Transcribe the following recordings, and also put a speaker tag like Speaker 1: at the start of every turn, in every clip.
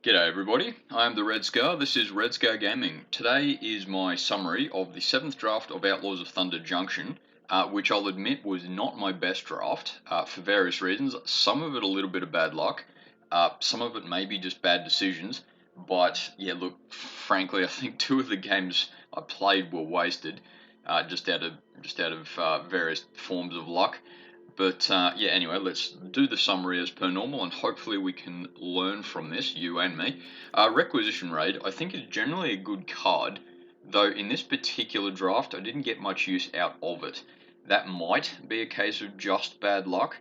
Speaker 1: G'day everybody, I am the Red Scar, this is Red Scar Gaming. Today is my summary of the 7th draft of Outlaws of Thunder Junction, which I'll admit was not my best draft, for various reasons. Some of it a little bit of bad luck, some of it maybe just bad decisions, but yeah, look, frankly I think two of the games I played were wasted, just out of various forms of luck. But yeah, anyway, let's do the summary as per normal, and hopefully we can learn from this, you and me. Requisition Raid, I think, is generally a good card, though in this particular draft, I didn't get much use out of it. That might be a case of just bad luck,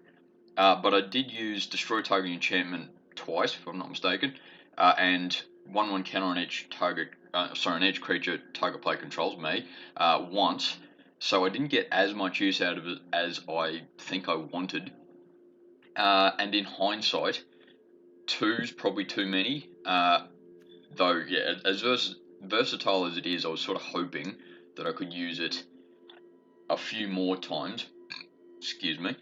Speaker 1: but I did use Destroy Target Enchantment twice, if I'm not mistaken, and 1/1 counter on each target, on each creature target player controls me once. So I didn't get as much use out of it as I think I wanted. And in hindsight, two's probably too many. Though, yeah, as versatile as it is, I was sort of hoping that I could use it a few more times. Excuse me.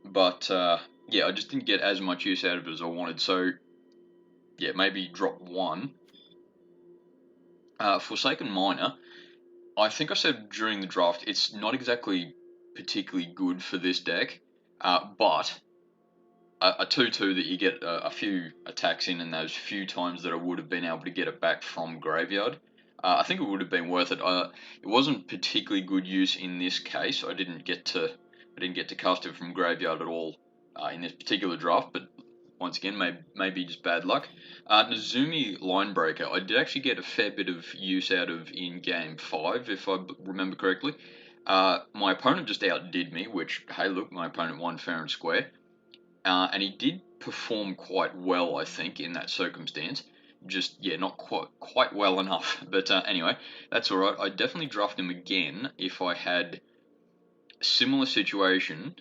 Speaker 1: But yeah, I just didn't get as much use out of it as I wanted. So yeah, maybe drop one. Forsaken Miner, I think I said during the draft, it's not exactly particularly good for this deck, but a 2/2 that you get a few attacks in, and those few times that I would have been able to get it back from graveyard, I think it would have been worth it. It wasn't particularly good use in this case. I didn't get to cast it from graveyard at all in this particular draft, but once again, maybe just bad luck. Nazumi Linebreaker, I did actually get a fair bit of use out of in game 5, if I remember correctly. My opponent just outdid me, which, hey, look, my opponent won fair and square. And he did perform quite well, I think, in that circumstance. Just, yeah, not quite well enough. But anyway, that's all right. I'd definitely draft him again if I had similar situation.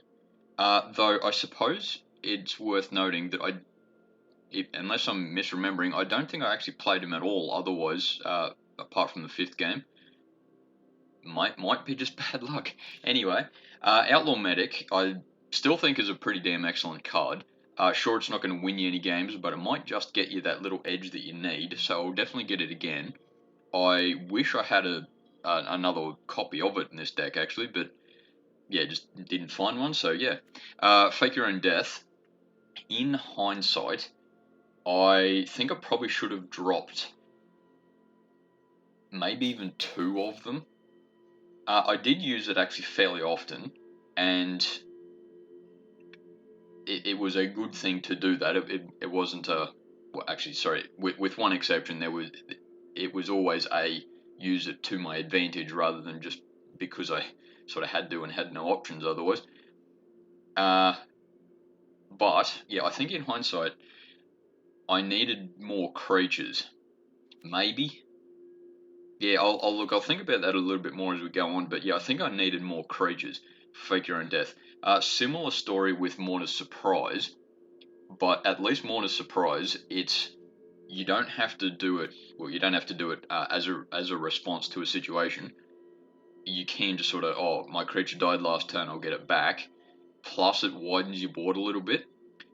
Speaker 1: Though I suppose it's worth noting that unless I'm misremembering, I don't think I actually played him at all. Otherwise, apart from the 5th game, might be just bad luck. Anyway, Outlaw Medic, I still think is a pretty damn excellent card. Sure, it's not going to win you any games, but it might just get you that little edge that you need. So I'll definitely get it again. I wish I had another copy of it in this deck actually, but yeah, just didn't find one. So yeah, Fake Your Own Death. In hindsight, I think I probably should have dropped maybe even 2 of them. I did use it actually fairly often, and it was a good thing to do that. It wasn't a, well, actually, sorry, with one exception, it was always a use it to my advantage rather than just because I sort of had to and had no options otherwise. But yeah, I think in hindsight, I needed more creatures. Maybe. Yeah, I'll think about that a little bit more as we go on. But yeah, I think I needed more creatures. Fake Your Own Death. Similar story with Mourner's Surprise, but at least Mourner's Surprise, you don't have to do it. Well, you don't have to do it as a response to a situation. You can just sort of, oh, my creature died last turn, I'll get it back. Plus, it widens your board a little bit.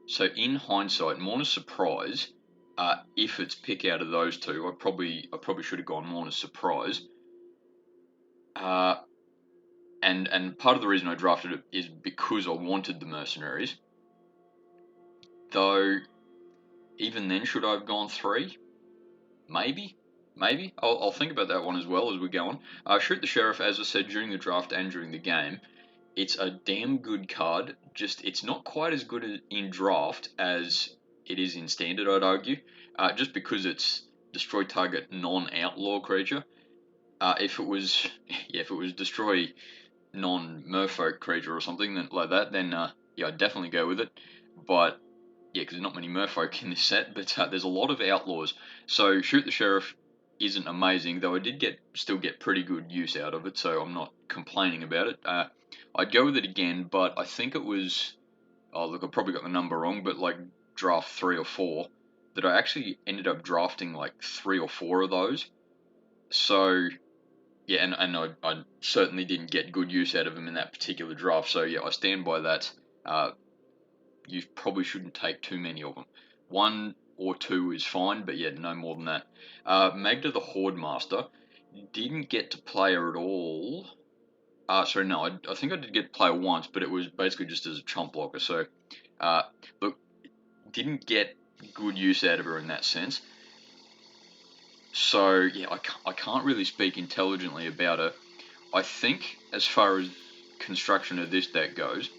Speaker 1: So in hindsight, Mourner's Surprise, if it's pick out of those two, I probably should have gone Mourner's Surprise. And part of the reason I drafted it is because I wanted the mercenaries. Though, even then, should I have gone 3? Maybe. I'll think about that one as well as we go on. Shoot the Sheriff, as I said during the draft and during the game, it's a damn good card. Just it's not quite as good in draft as it is in standard, I'd argue. Just because it's destroy target non-outlaw creature. If it was destroy non-merfolk creature or something like that, then yeah, I'd definitely go with it. But yeah, because there's not many merfolk in this set, but there's a lot of outlaws. So Shoot the Sheriff isn't amazing, though I did still get pretty good use out of it, so I'm not complaining about it. I'd go with it again, but I think it was, oh look, I probably got the number wrong, but like draft 3 or 4, that I actually ended up drafting like 3 or 4 of those. So yeah, and I certainly didn't get good use out of them in that particular draft. So yeah, I stand by that. You probably shouldn't take too many of them. One or 2 is fine, but yeah, no more than that. Magda the Horde Master, didn't get to play her at all. Sorry, no, I think I did get to play her once, but it was basically just as a chump blocker. So, look, didn't get good use out of her in that sense. So yeah, I can't really speak intelligently about her. I think as far as construction of this deck goes,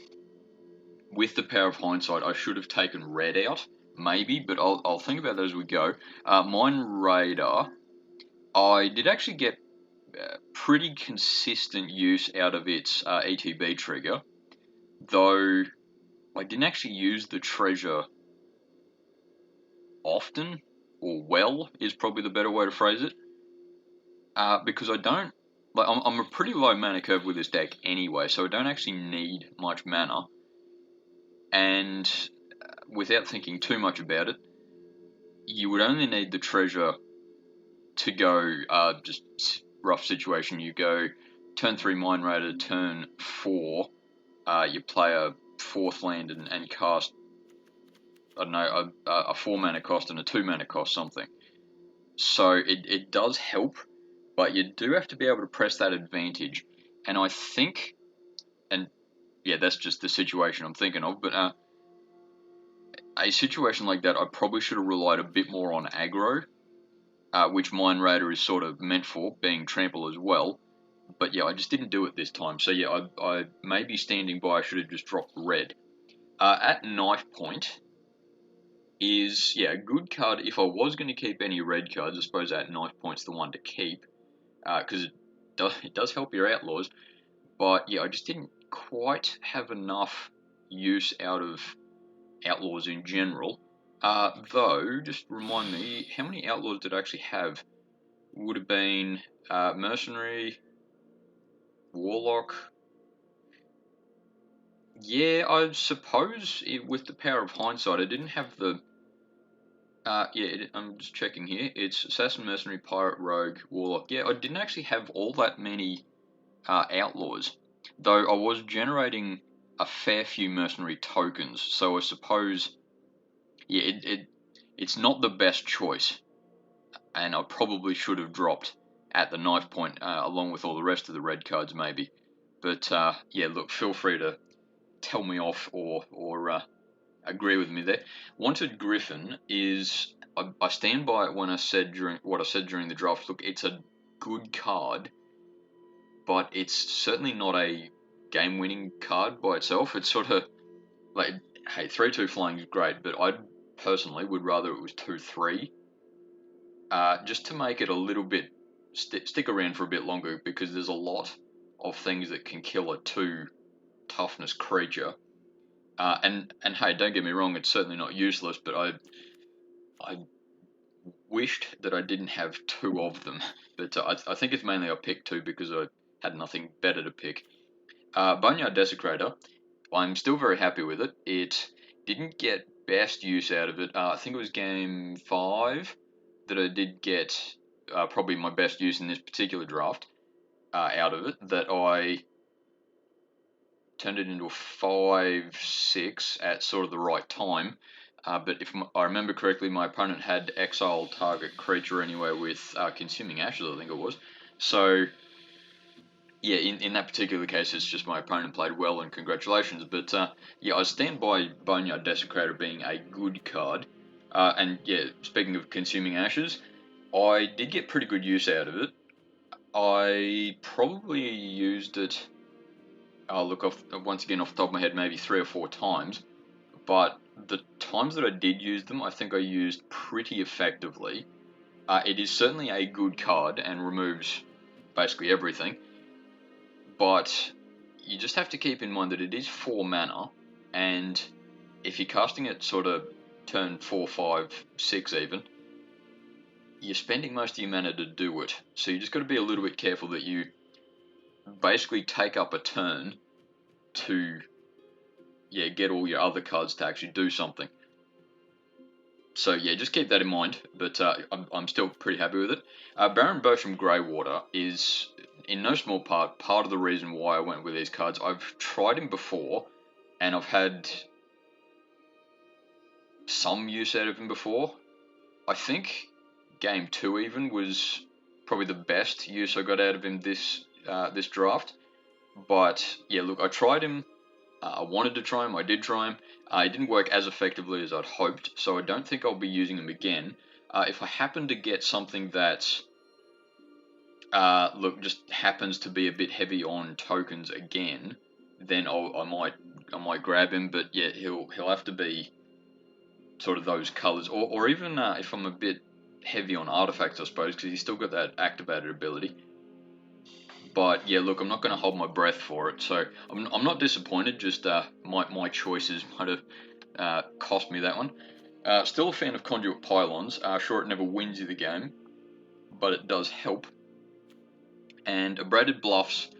Speaker 1: with the power of hindsight, I should have taken red out, maybe, but I'll think about that as we go. Mind Raider, I did actually get pretty consistent use out of its ETB trigger, though I didn't actually use the treasure often, or well is probably the better way to phrase it, because I don't, like, I'm a pretty low mana curve with this deck anyway, so I don't actually need much mana, and without thinking too much about it, you would only need the treasure to go, just rough situation, you go turn 3 Mind Raider, turn 4, you play a 4th land and cast, I don't know, a 4 mana cost and a 2 mana cost something. So it does help, but you do have to be able to press that advantage. And I think, and yeah, that's just the situation I'm thinking of, but a situation like that, I probably should have relied a bit more on aggro, which Mind Raider is sort of meant for, being trample as well. But yeah, I just didn't do it this time. So yeah, I may be standing by, I should have just dropped red. At Knife Point is, yeah, a good card. If I was going to keep any red cards, I suppose at Knife Point's the one to keep, because it does help your outlaws. But yeah, I just didn't quite have enough use out of outlaws in general. Though, just remind me, how many outlaws did I actually have? Would have been mercenary, warlock. Yeah, I suppose with the power of hindsight, I didn't have the. Yeah, I'm just checking here. It's assassin, mercenary, pirate, rogue, warlock. Yeah, I didn't actually have all that many outlaws, though I was generating a fair few mercenary tokens. So I suppose, yeah, it's not the best choice, and I probably should have dropped at the Knife Point along with all the rest of the red cards, maybe. But yeah, look, feel free to tell me off or agree with me there. Wanted Griffin is, I stand by it when I said during the draft. Look, it's a good card, but it's certainly not a game-winning card by itself. It's sort of like, hey, 3/2 flying is great, but I personally would rather it was 2/3, just to make it a little bit stick around for a bit longer, because there's a lot of things that can kill a 2 toughness creature. And hey, don't get me wrong, it's certainly not useless, but I wished that I didn't have 2 of them. But I think it's mainly I picked 2 because I had nothing better to pick. Boneyard Desecrator, I'm still very happy with it. It didn't get best use out of it. I think it was game 5 that I did get probably my best use in this particular draft out of it, that I turned it into a 5/6 at sort of the right time. But if I remember correctly, my opponent had exile target creature anyway with Consuming Ashes, I think it was. So, yeah, in that particular case, it's just my opponent played well, and congratulations. But yeah, I stand by Boneyard Desecrator being a good card. And yeah, speaking of Consuming Ashes, I did get pretty good use out of it. I probably used it, I'll look once again off the top of my head, maybe 3 or 4 times. But the times that I did use them, I think I used pretty effectively. It is certainly a good card and removes basically everything. But you just have to keep in mind that it is 4 mana, and if you're casting it sort of turn 4, 5, 6 even, you're spending most of your mana to do it. So you just got to be a little bit careful that you basically take up a turn to, yeah, get all your other cards to actually do something. So yeah, just keep that in mind, but I'm still pretty happy with it. Baron Bertram Greywater is, in no small part of the reason why I went with these cards. I've tried him before, and I've had some use out of him before. I think game 2 even was probably the best use I got out of him this draft. But yeah, look, I tried him. I wanted to try him. I did try him. It didn't work as effectively as I'd hoped, so I don't think I'll be using him again. If I happen to get something that look just happens to be a bit heavy on tokens again, then I might grab him. But yeah, he'll have to be sort of those colors, or even if I'm a bit heavy on artifacts, I suppose, because he's still got that activated ability. But yeah, look, I'm not going to hold my breath for it, so I'm not disappointed. Just my choices might have cost me that one. Still a fan of Conduit Pylons. Sure, it never wins you the game, but it does help. And Abraded Bluffs,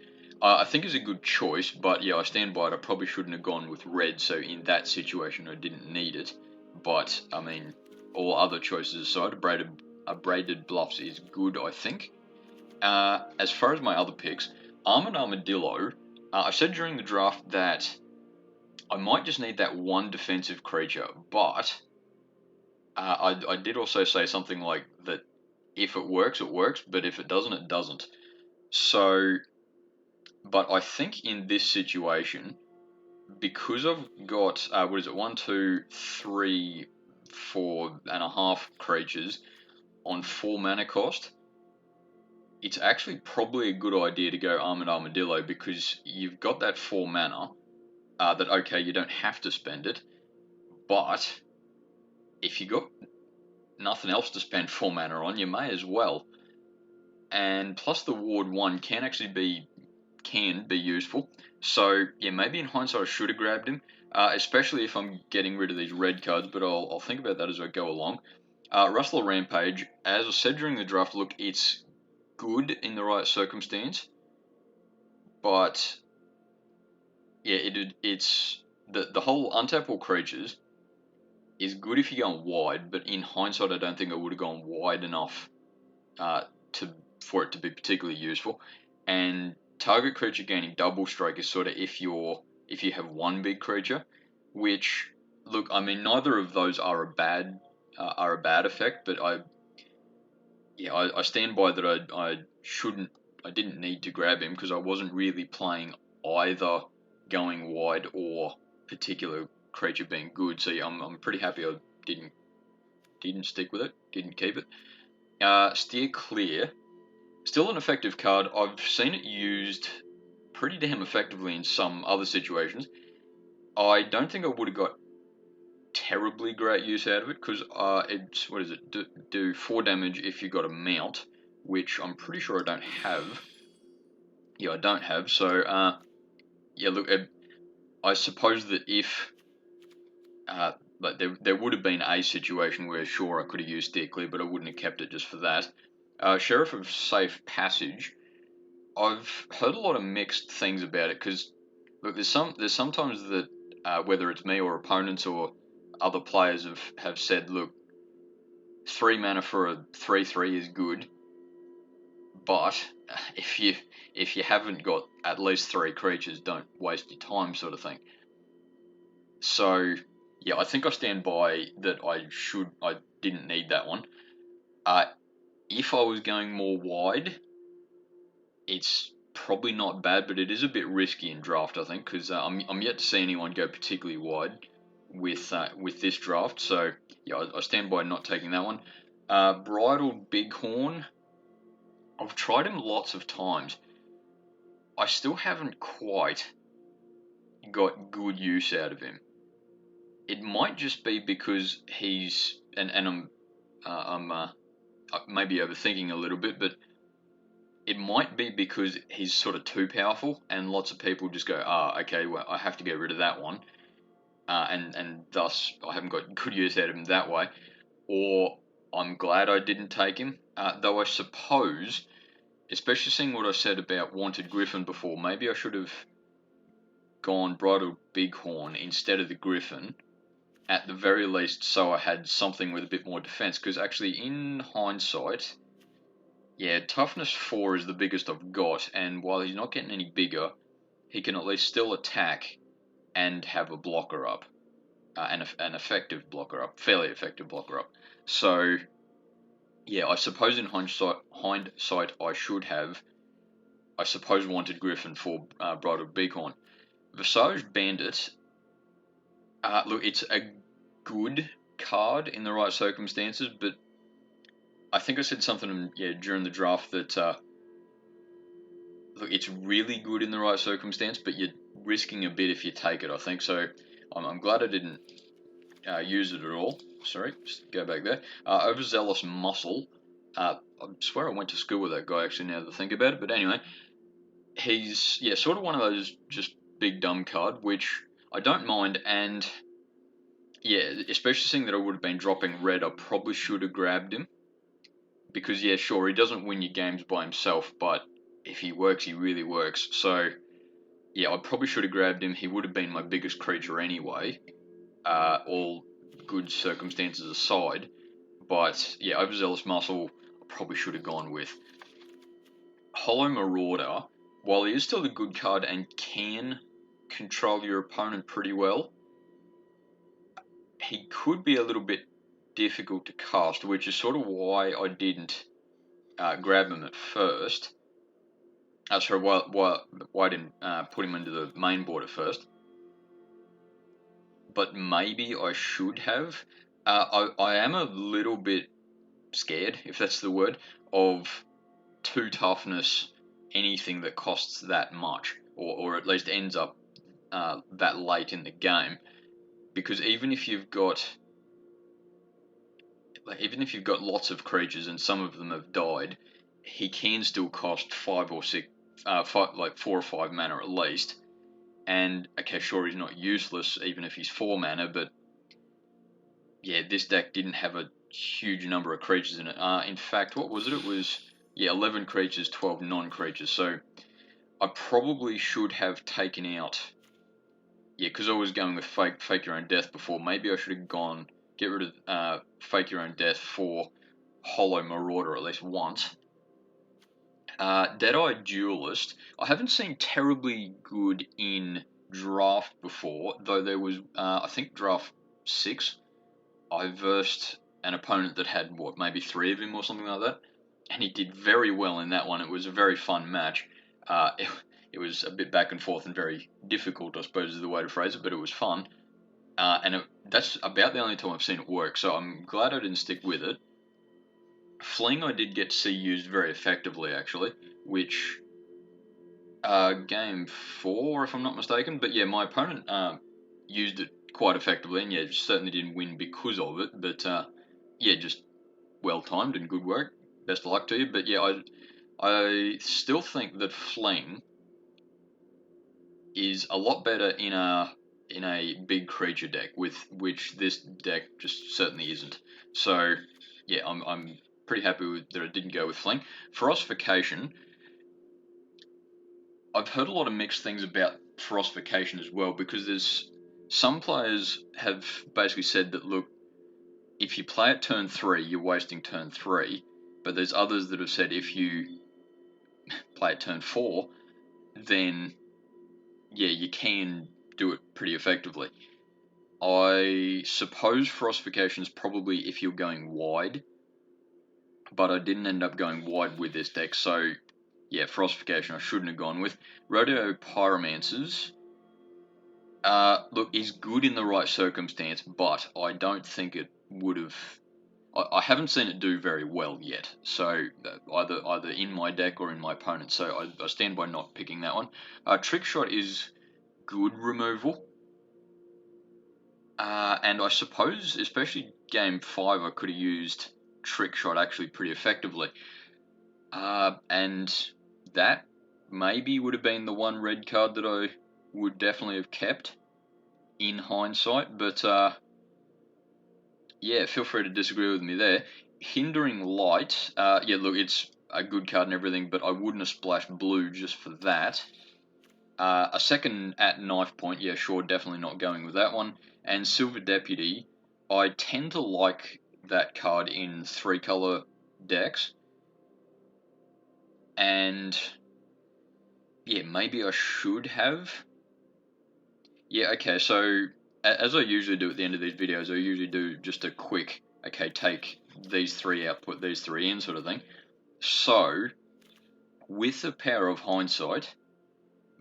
Speaker 1: I think is a good choice, but yeah, I stand by it. I probably shouldn't have gone with red, so in that situation, I didn't need it. But I mean, all other choices aside, Abraded Bluffs is good, I think. As far as my other picks, Armored Armadillo, I said during the draft that I might just need that one defensive creature, but I did also say something like that if it works, but if it doesn't, it doesn't. So, but I think in this situation, because I've got, what is it, 1, 2, 3, 4.5 creatures on 4 mana cost, it's actually probably a good idea to go Armored Armadillo because you've got that 4 mana, that okay, you don't have to spend it, but if you got nothing else to spend 4 mana on, you may as well. And plus the Ward 1 can be useful. So yeah, maybe in hindsight I should have grabbed him, especially if I'm getting rid of these red cards. But I'll think about that as I go along. Rustler Rampage, as I said during the draft, look, it's good in the right circumstance, but yeah, it's the whole untap all creatures is good if you're going wide, but in hindsight, I don't think I would have gone wide enough to for it to be particularly useful. And target creature gaining double strike is sort of if you have one big creature, which look, I mean, neither of those are a bad effect, but I stand by that. I didn't need to grab him because I wasn't really playing either going wide or particular creature being good. So yeah, I'm pretty happy I didn't stick with it, didn't keep it. Steer Clear, still an effective card. I've seen it used pretty damn effectively in some other situations. I don't think I would have got terribly great use out of it because it's what is it do 4 damage if you got a mount, which I'm pretty sure I don't have. Yeah, I don't have. So yeah, look, I suppose that if like there would have been a situation where sure I could have used Steer Clear, but I wouldn't have kept it just for that. Sheriff of Safe Passage, I've heard a lot of mixed things about it because look, there's sometimes that whether it's me or opponents or other players have said, look, 3 mana for a 3/3 is good, but if you haven't got at least 3 creatures, don't waste your time, sort of thing. So yeah, I think I stand by that. I didn't need that one. If I was going more wide, it's probably not bad, but it is a bit risky in draft, I think, because I'm yet to see anyone go particularly wide with this draft. So yeah, I stand by not taking that one. Bridled Bighorn, I've tried him lots of times. I still haven't quite got good use out of him. It might just be because he's and I'm maybe overthinking a little bit, but it might be because he's sort of too powerful, and lots of people just go, okay, well, I have to get rid of that one, and thus I haven't got good use out of him that way, or I'm glad I didn't take him. Though I suppose, especially seeing what I said about Wanted Griffin before, maybe I should have gone Bridled Bighorn instead of the Griffin, at the very least, so I had something with a bit more defense, because actually, in hindsight, yeah, toughness 4 is the biggest I've got, and while he's not getting any bigger, he can at least still attack and have a blocker up, an effective blocker up, fairly effective blocker up. So yeah, I suppose in hindsight I should have, I suppose, wanted Griffin for Bridal Beacon. Visage Bandit, look, it's a good card in the right circumstances, but I think I said something during the draft that look, it's really good in the right circumstance, but you're risking a bit if you take it. I think so. I'm glad I didn't use it at all. Sorry, just go back there. Overzealous Muscle. I swear I went to school with that guy actually. Now that I think about it, but anyway, he's sort of one of those just big dumb card, which I don't mind, and yeah, especially seeing that I would have been dropping red, I probably should have grabbed him because sure, he doesn't win your games by himself, but if he works, he really works. So yeah, I probably should have grabbed him. He would have been my biggest creature anyway, all good circumstances aside. But yeah, Overzealous Muscle, I probably should have gone with. Hollow Marauder, while he is still a good card and can control your opponent pretty well, he could be a little bit difficult to cast, which is sort of why I didn't grab him at first. Sorry, why I didn't put him into the main board at first. But maybe I should have. I am a little bit scared, if that's the word, of 2 toughness anything that costs that much, or at least ends up that late in the game. Because even if you've got lots of creatures and some of them have died, he can still cost 5 or 6, 4 or 5 mana at least. And okay, sure, he's not useless even if he's 4 mana, but yeah, this deck didn't have a huge number of creatures in it. In fact, what was it? It was 11 creatures, 12 non-creatures. So I probably should have taken out. Yeah, because I was going with fake your own death before. Maybe I should have gone get rid of fake your own death for Hollow Marauder at least once. Dead-Eye Duelist. I haven't seen terribly good in draft before, though there was I think draft 6. I versed an opponent that had maybe 3 of him or something like that, and he did very well in that one. It was a very fun match. It was a bit back and forth and very difficult, I suppose is the way to phrase it, but it was fun. That's about the only time I've seen it work, so I'm glad I didn't stick with it. Fling I did get to see used very effectively, actually, which game 4, if I'm not mistaken. But yeah, my opponent used it quite effectively, and yeah, certainly didn't win because of it. But yeah, just well timed and good work. Best of luck to you. But yeah, I still think that Fling is a lot better in a big creature deck, with which this deck just certainly isn't. So yeah, I'm pretty happy with that I didn't go with Fling. Frostfication, I've heard a lot of mixed things about Frostfication as well, because there's some players have basically said that look, if you play it turn 3, you're wasting turn 3, but there's others that have said if you play it turn 4, then yeah, you can do it pretty effectively. I suppose Frostfication is probably if you're going wide, but I didn't end up going wide with this deck, so yeah, Frostfication I shouldn't have gone with. Rodeo Pyromancers, look, is good in the right circumstance, but I don't think it would have. I haven't seen it do very well yet, so either in my deck or in my opponent. So I stand by not picking that one. Trick Shot is good removal, and I suppose especially game 5 I could have used Trick Shot actually pretty effectively, and that maybe would have been the one red card that I would definitely have kept in hindsight, but yeah, feel free to disagree with me there. Hindering Light, yeah, look, it's a good card and everything, but I wouldn't have splashed blue just for that. A second at Knife Point, yeah, sure, definitely not going with that one. And Silver Deputy, I tend to like that card in 3-color decks. And yeah, maybe I should have. Yeah, okay, so as I usually do at the end of these videos, I usually do just a quick okay, take these 3 out, put these 3 in, sort of thing. So, with the power of hindsight,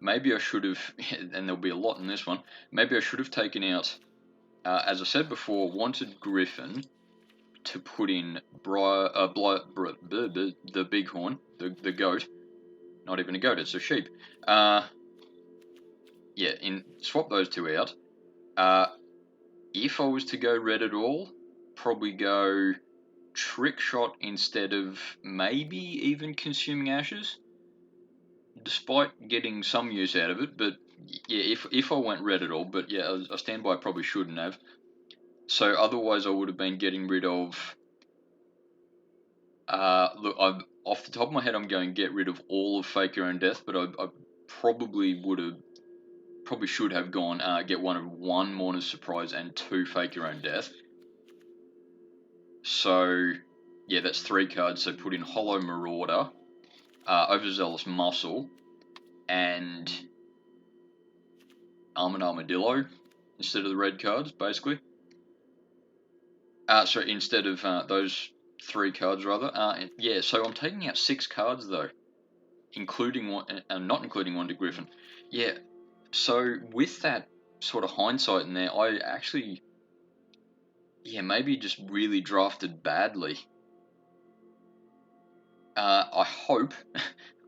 Speaker 1: maybe I should have, and there'll be a lot in this one, maybe I should have taken out, as I said before, wanted Griffin to put in the bighorn, the goat, not even a goat, it's a sheep. Yeah, swap those 2 out. If I was to go red at all, probably go trick shot instead of maybe even consuming ashes, despite getting some use out of it. But yeah, if I went red at all, but yeah, I stand by I probably shouldn't have. So otherwise, I would have been getting rid of. Look, off the top of my head, I'm going to get rid of all of Fake Your Own Death, but I probably should have gone get one Mourner's Surprise and 2 Fake Your Own Death. So yeah, that's 3 cards. So put in Hollow Marauder, Overzealous Muscle, and Armored Armadillo instead of the red cards, basically. So instead of those 3 cards, rather. Yeah, so I'm taking out 6 cards though, including one, not including one to Griffin. Yeah. So with that sort of hindsight in there, I actually, maybe just really drafted badly. I hope,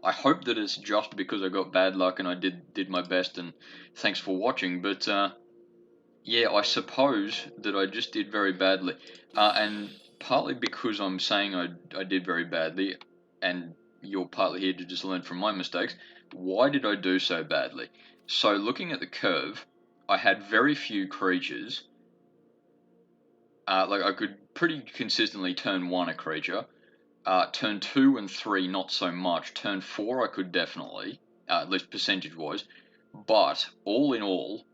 Speaker 1: I hope that it's just because I got bad luck and I did my best. And thanks for watching. But yeah, I suppose that I just did very badly, and partly because I'm saying I did very badly, and you're partly here to just learn from my mistakes. Why did I do so badly? So looking at the curve, I had very few creatures. Like I could pretty consistently turn 1 a creature. Turn 2 and 3 not so much. Turn 4 I could definitely, at least percentage wise. But all in all,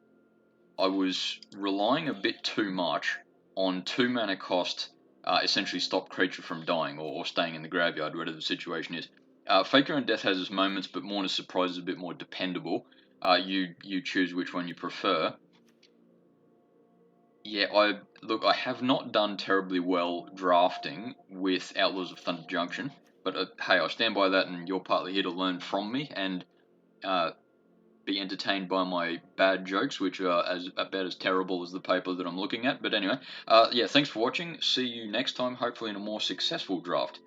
Speaker 1: I was relying a bit too much on 2 mana cost, essentially stop creature from dying or staying in the graveyard, whatever the situation is. Faker and Death has its moments, but Mourner's Surprise is a bit more dependable. You choose which one you prefer. Yeah, I have not done terribly well drafting with Outlaws of Thunder Junction, but hey, I stand by that, and you're partly here to learn from me and uh, be entertained by my bad jokes, which are about as terrible as the paper that I'm looking at. But anyway, yeah, thanks for watching. See you next time, hopefully in a more successful draft.